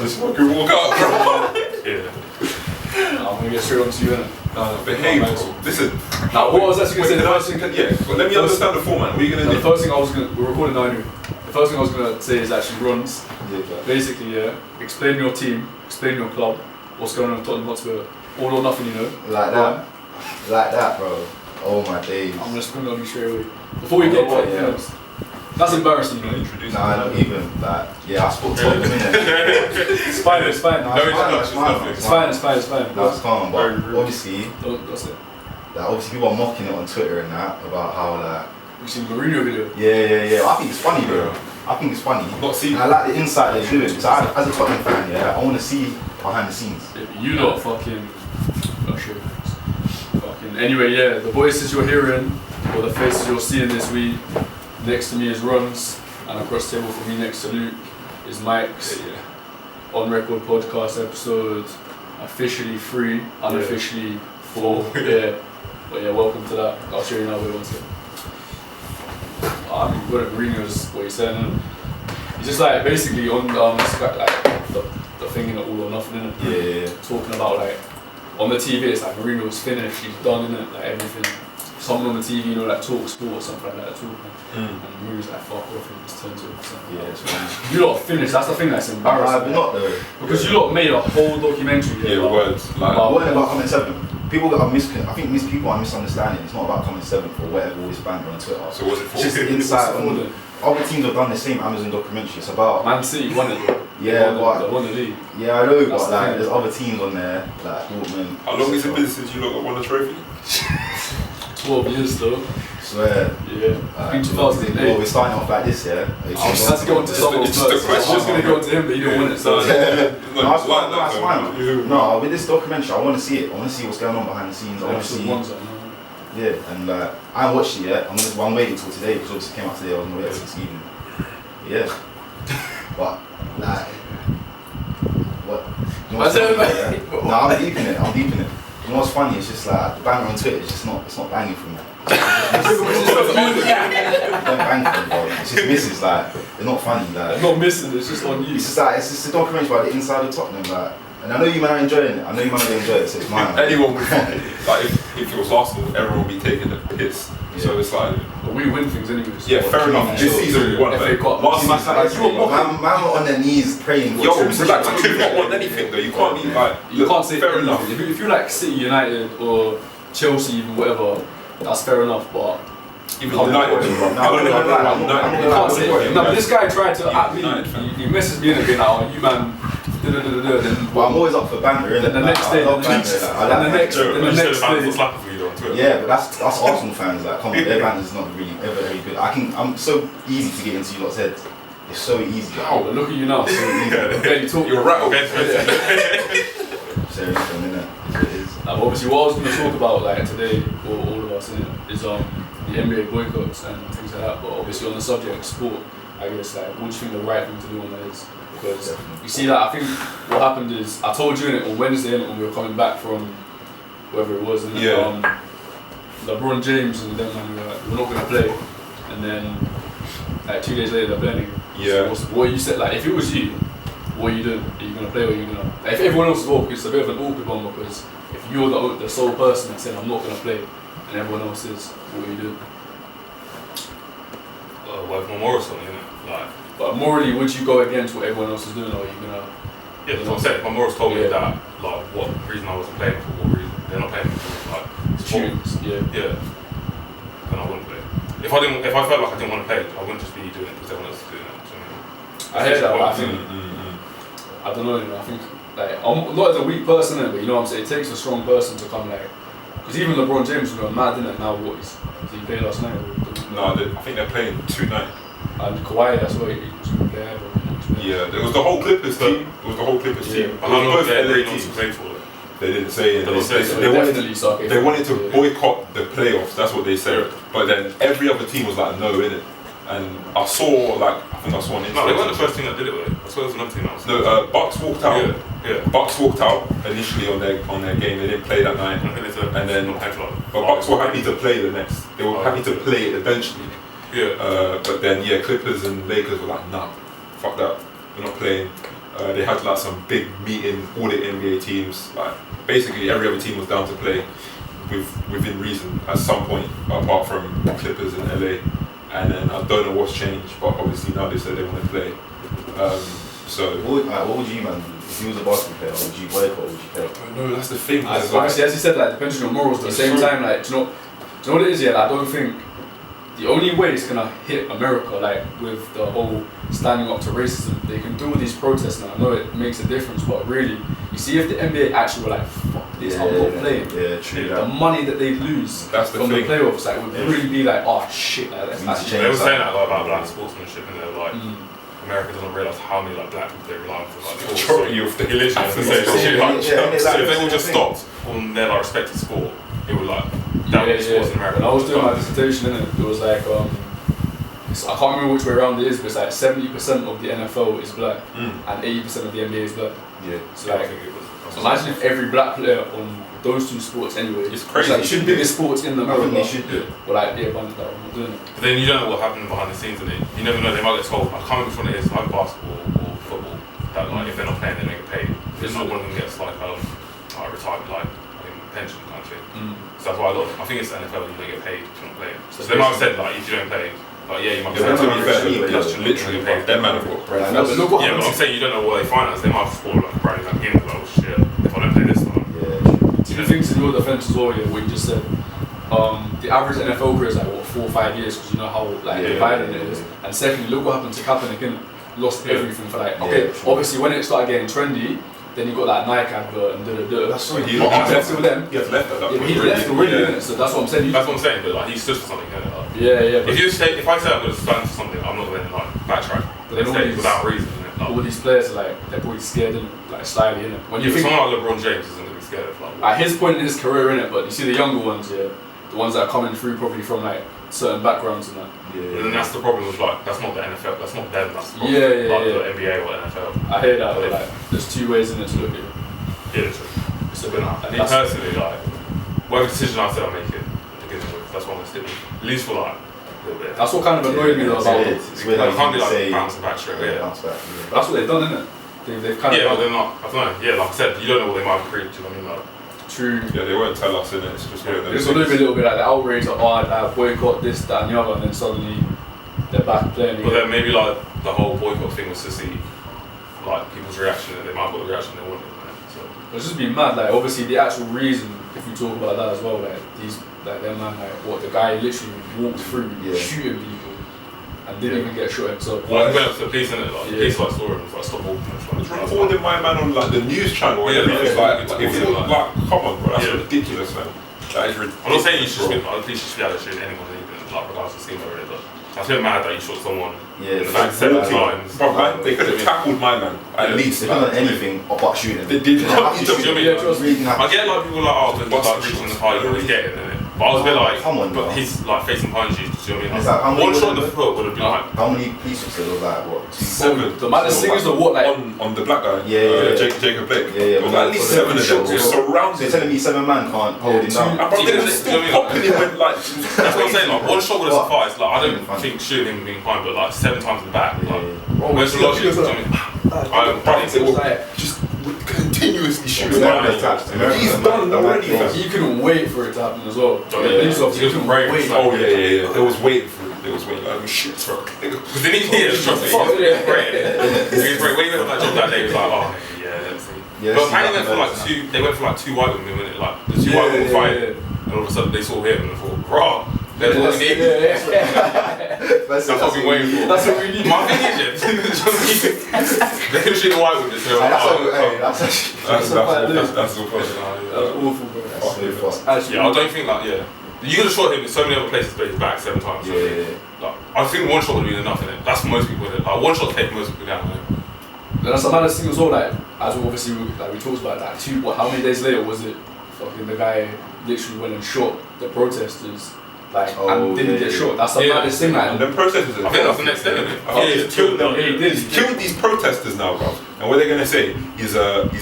just fucking walk out, bro. Yeah. I'm gonna get straight on to you, innit? Behave, bro. Listen. Now, what I was actually gonna say, the first thing, but let me understand the format. What are you gonna do? the first thing we're recording now anyway. The first thing I was gonna say is actually runs. Basically, explain your team, explain your club, what's going on with Tottenham Hotspur, all or nothing, you know. Like that, bro. Oh my days. I'm gonna spring it on you straight away. Before we get to it, that's embarrassing, you know. Nah, not even that. Yeah, I spoke Tottenham, innit? It's fine. No, it's fine. No, it's calm, but obviously, That's it. like, obviously people are mocking it on Twitter and that about how like. We've seen the Mourinho video. Yeah. I think it's funny, bro. I think it's funny. And I like the insight they're doing. So as a Tottenham fan, I want to see behind the scenes. Yeah, you lot fucking. Oh shit. Fucking. Anyway, the voices you're hearing or the faces you're seeing this week. Next to me is Runs, and across the table from me next to Luke is Mike's On Record podcast episode, officially 3, unofficially 4. But welcome to that. I'll show you now where we want to. I mean, good at Mourinho's what he's saying. He's just like basically on the thing in it, all or nothing, innit? Yeah. Talking about like on the TV, it's like Mourinho's finished, he's done, innit? Like everything. Someone on the TV, you know, like Talk Sport or something like that, talking. And Mourinho's like, fuck off, and just turns to it. Yeah, it's fine. You lot finished, that's the thing that's embarrassing. Not though. Because you lot made a whole documentary. Words. Like, it wasn't about coming 7th. People got people are misunderstanding. It's not about coming 7th or whatever all this banter on Twitter. So what's it for? It's just the insight on other teams have done the same Amazon documentary. It's about Man City won it though. They won the league. Yeah, I know, That's but like there's other teams on there, like Dortmund. How long has it been since you lot won a trophy? 12 years though. Swear. Yeah. I think 2008. Well, we're starting off like this, yeah. I was about to go on to someone else. I was just going to go on to him, but he didn't win it, so... No, it's fine. No, with this documentary, I want to see it. I want to see what's going on behind the scenes. I want to see... Yeah, and I haven't watched it yet. I'm waiting till today, because obviously it came out today. I was going to wait till this evening. Yeah. But, like... What? You know what's funny, no, I'm deep in it. You know what's funny? It's just like, the banger on Twitter, it's not banging for me. Don't bang for me, bro. It's just misses, like, it's not funny, like. It's not missing, it's just on you. It's just like, it's just a documentary about the inside of Tottenham, like. And I know you man are enjoying it, so it's mine. Anyone would like, if it was Arsenal, everyone would be taking the piss. Yeah. So it's like... But we win things anyways. Yeah, fair enough. This season we won, FA Cup. Last season, man were on their knees praying. Yo, relax, you could not want anything though. You can't be like... You can't say fair enough. If you're like City, United, or Chelsea, even whatever, that's fair enough, but... Even United. No, but this guy tried to at me. He messaged me in and being like, oh, you man... Well, I'm always up for banter, innit? The next day, yeah, but that's Arsenal fans. Like, come on, their banter's not really ever very good. I'm so easy to get into you lot's head. It's so easy. Oh, but look at you now. So easy. You're right. Serious, innit? It is. Obviously, what I was going to talk about like today, or all of us, innit, is the NBA boycotts and things like that. But obviously, on the subject of sport, I guess like, what do you think the right thing to do on that is? Because you see that I think what happened is I told you on Wednesday when we were coming back from wherever it was, and LeBron James and them man were like, we're not gonna play, and then like 2 days later they're playing. Yeah. So what you said, like if it was you, what are you doing? Are you gonna play or are you gonna? Like, if everyone else is awkward, it's a bit of an awkward one because if you're the sole person that said I'm not gonna play, and everyone else is, what are you doing? Work more or something, like. But morally, would you go against what everyone else is doing, or are you gonna? Yeah, that's what I'm saying. My morals told me that, like, what reason I wasn't playing for, what reason they're not playing for, like, students. Yeah. Then I wouldn't play. If I felt like I didn't want to play, I wouldn't just be doing it because everyone else is doing it. So, I hear that, but I think I don't know. I think like I'm not as a weak person, but you know what I'm saying. It takes a strong person to come like. Because even LeBron James was mad, didn't it? Now what is he played last night? No, I think they're playing tonight. And Kawhi, that's why he was going to play. Yeah, there was the whole Clippers team. It was the whole Clippers team. How long did they agree to play for? They didn't say it. They wanted to boycott the playoffs. That's what they said. But then every other team was like, no, innit? And I saw I think I saw on Instagram. No, they weren't the first team that did it. I swear it was another team else. No, Bucks walked out. Yeah. Bucks walked out initially on their game. They didn't play that night. And then, but Bucks were happy to play the next. They were happy to play it eventually. Yeah. But then Clippers and Lakers were like, nah, fuck that. We're not playing. They had like some big meeting, all the NBA teams. Like basically every other team was down to play within reason at some point, apart from Clippers in LA. And then I don't know what's changed, but obviously now they said they want to play. So what would you, man? If you was a basketball player, would you boycott or would you play? No, that's the thing. Obviously, as you said, like depends on your morals. But at the same time, like, do you know what it is? Yeah, like, I don't think the only way it's gonna hit America, like with the whole standing up to racism, they can do all these protests now. I know it makes a difference, but really, you see, if the NBA actually were like, fuck this, I'm not playing. Yeah, true. The money that they lose from the playoffs, like, would really be like, oh shit, like, that's actually. They were saying that about black sportsmanship, and they're like. America doesn't realise how many like black people they rely on for like sports. So if they all just stopped on their like respective sport, it would like damage sports in America. When I was doing my dissertation, it was like I can't remember which way around it is, but it's like 70% of the NFL is black and 80% of the NBA is black. Yeah. So like, imagine if every black player on those two sports anyway. It's crazy. Like, it shouldn't be the sports in America. I think they should do it. But like, yeah, but I'm not doing it. But then you don't know what happened behind the scenes, and you never know. They might get told. I can't remember which one it is, like basketball or football. That like if they're not playing, they don't get paid. It's not one of them gets like retirement, like pension kind of thing. So that's why I think it's NFL. You don't get paid if you're not playing. So they might have said like if you don't play. Like yeah, you might be literally paid. Them man have got bread. Yeah, but I'm saying you don't know what they finance. They might have scored like a brand new game. Like oh shit, if I don't play this time. Two things in your defense as well. Yeah, what you just said. The average NFL career is like what 4 or 5 years because you know how like violent it is. And secondly, look what happened to Kaepernick. Again, lost everything for like obviously when it started getting trendy. Then you got that Nike advert and da. That's right. He left with them. He has left at that point. He left already, innit? So that's what I'm saying. That's what I'm saying. But like he stood for something. Like, yeah. If I say I'm going to stand for something, I'm not going to like backtrack. But then without reason. Like, all these players are like they're probably scared, innit? Like slightly, innit? When you think someone like LeBron James isn't going to be scared of like. At his point in his career, innit? But you see the younger ones, the ones that are coming through probably from like certain backgrounds and that. But then that's the problem with like that's not the NFL. That's not them. That's the problem. The NBA or NFL. I hear that. But like there's two ways in it to look at it. Yeah, so me personally, like, whatever decision I said I'll make it beginning with, that's what I'm going to stick with. At least for like a little bit. That's what kind of annoyed me though about it. It's weird how you can't be like bouncing back straight away. But that's what they've done, isn't it? They've kind of. Yeah, but they're not. I don't know. Yeah, like I said, you don't know what they might have created. You know what I mean? Like, true. Yeah, they won't tell us, innit? It's just weird. It's a little bit like the outrage of boycott this, that, and the other, and then suddenly they're back playing. But then maybe like the whole boycott thing was to see like people's reaction, and they might have got the reaction they wanted. It's just been mad, like obviously the actual reason, if we talk about that as well, like these, like them man, like what the guy literally walked through shooting people and didn't even get shot himself. Well, he went up to the police and like, the police like saw him and was like, stop walking. He's recording my man on like the news channel and everything. Like, come on, bro, that's ridiculous, man. That is ridiculous. I'm not saying you should shoot, at least you should be able to shoot anyone, like regardless of scheme or whatever, but I feel mad that you shot someone in the back 7 times. Bro, man, they could have tackled my man, at least. They couldn't have done anything but shoot him. They did. I get like people like, oh, because like reaching the car, you always get it, innit? But I was a bit like, come on, but he's like facing punches, do you know what I mean? Like, one shot in the foot would have been like. How many police officers was like, what? 7. The thing is, what, like. On the black guy? Yeah. Jacob Blake. Yeah. It was at least 7 of them. It was surrounded. So you're telling me 7 men can't hold him down? And bro, they were still popping him when like. That's what I'm saying, like, one shot would have sufficed. Like, I don't think shooting him being fine, but like 7 times in the back. Like, where's the logic? Do you know what I mean? Just continuously shooting. He's done already. He couldn't wait for it to happen as well. He was brave. Oh yeah. They was waiting for it. They was waiting like shit. Because then he was trust me. He was great. When he went on that job that day, he was like, oh yeah, let's see. But apparently they went for like 2 white women, when it like the 2 white women fighting, and all of a sudden they saw him and they thought, raw. That's what we need. That's what we've been waiting for. That's what we need. My thing is, they can shoot the white women. That's awful, bro. Actually, I don't think you could have shot him in so many other places, but he's back 7 times. Like, I think 1 shot would have been enough in it. That's for most people. Like 1 shot take most people down. That's the maddest thing as well. Like, as obviously we talked about that too. How many days later was it? Fucking the guy literally went and shot the protesters. And didn't get shot. That's the maddest thing, man. And the protesters. I think that's the next day, isn't it? He's killed them. He's killed these protesters now, bro. And what are they gonna say? He's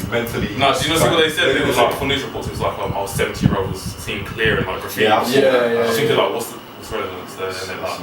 mentally. No, do you know what they said? It was like for news reports. It was like our 70-year-old was seen clear in like graffiti. Yeah. I was thinking like, what's relevance there? And then like,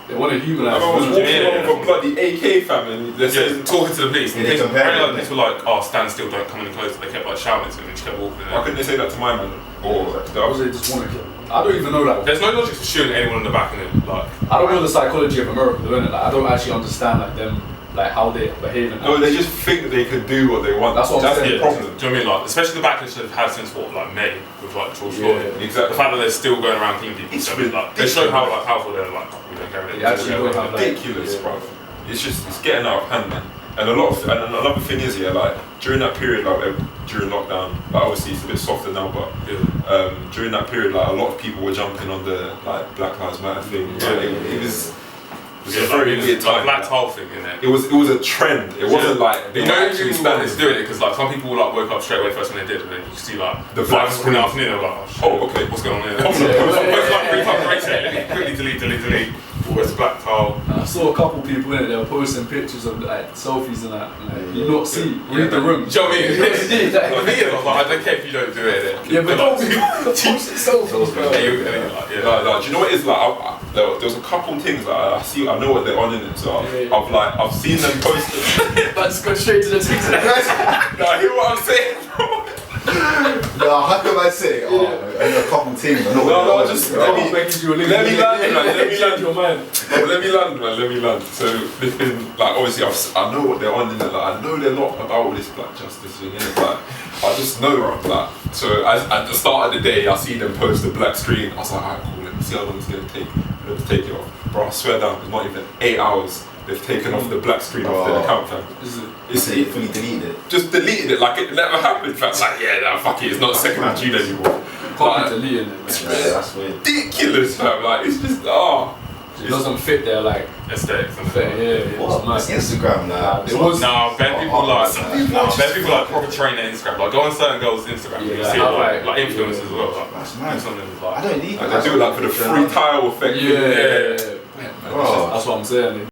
They want to humanise. I was walking Yeah. along with a bloody AK fam, and they're saying, talking to the police. Yeah, they compare Apparently, it, like, police were like, "Oh, stand still, don't come any closer." They kept like shouting to him, and he just kept walking in why there. couldn't they say that to my man? Or Or was they just want to kill? I don't even know that. There's no logic for shooting anyone in the back, and like, I don't know the psychology of America doing it. Like, I don't actually understand like them, like how they behave. And no, they just think they can do what they want. That's what I'm saying. the problem. Do you know what I mean? Like, especially the backlash they've had since what, like May, with like George Yeah, Floyd. Exactly. The fact that they're still going around killing people, It's like, they show how like powerful they're. Like, we don't care. They actually don't have, like, Ridiculous, bro. It's getting out of hand, man. And and another thing is, yeah, like during that period, like during lockdown, like obviously it's a bit softer now, but during that period, like a lot of people were jumping on the like Black Lives Matter thing. Like, it was a very weird time. Black tile thing in there. It was a trend. It wasn't like they You know, were actually people standing is doing it because like some people like woke up straight away first when they did, and then you see like The black black screen afternoon. They're like, oh, shit, Oh, okay. what's going on here? Yeah. Like 3 times racing. Let me quickly delete. Where's black tile? And I saw a couple people in it. They were posting pictures of like selfies and that. And, like, you not see, read the room. Do you know what I mean? You not see, like, For me, I was like, I don't care if you don't do it. yeah, but don't be posting selfies, bro. Do do you know what it is like? There was a couple things that I know what they're on in it. So I've seen them post it. Let's go straight to the tweets. Now hear what I'm saying, bro. No, how can I say? Oh, I know a couple things. I know No, just let me land, man. Let me land. your mind. No, let me land. So they've been like, obviously, I know what they're on in it. Like, I know they're not about all this black justice thing. Innit? Like, I just know, like. So at the start of the day, I see them post a black screen. I was like, alright, cool. Let me see how long it's gonna take. Let me take it off, bro. I swear down, it's not even 8 hours. They've taken off the black screen off their account, fam. It's it fully deleted it. Just deleted it like it never happened, fam. Like, yeah, nah, fuck it. It's not 2nd of June anymore. Can't be deleting it, man. Yeah, that's weird. Ridiculous, fam. Like, it's just It doesn't fit their like Aesthetics and fit. Yeah, What? It's Instagram now. It was no, bad people like bad people like proper train their Instagram. Like go on certain girls' Instagram, you see like influencers as well. Like, That's nice. something I don't need that. they do it like for the free tile effect. yeah. Oh. That's what I'm saying.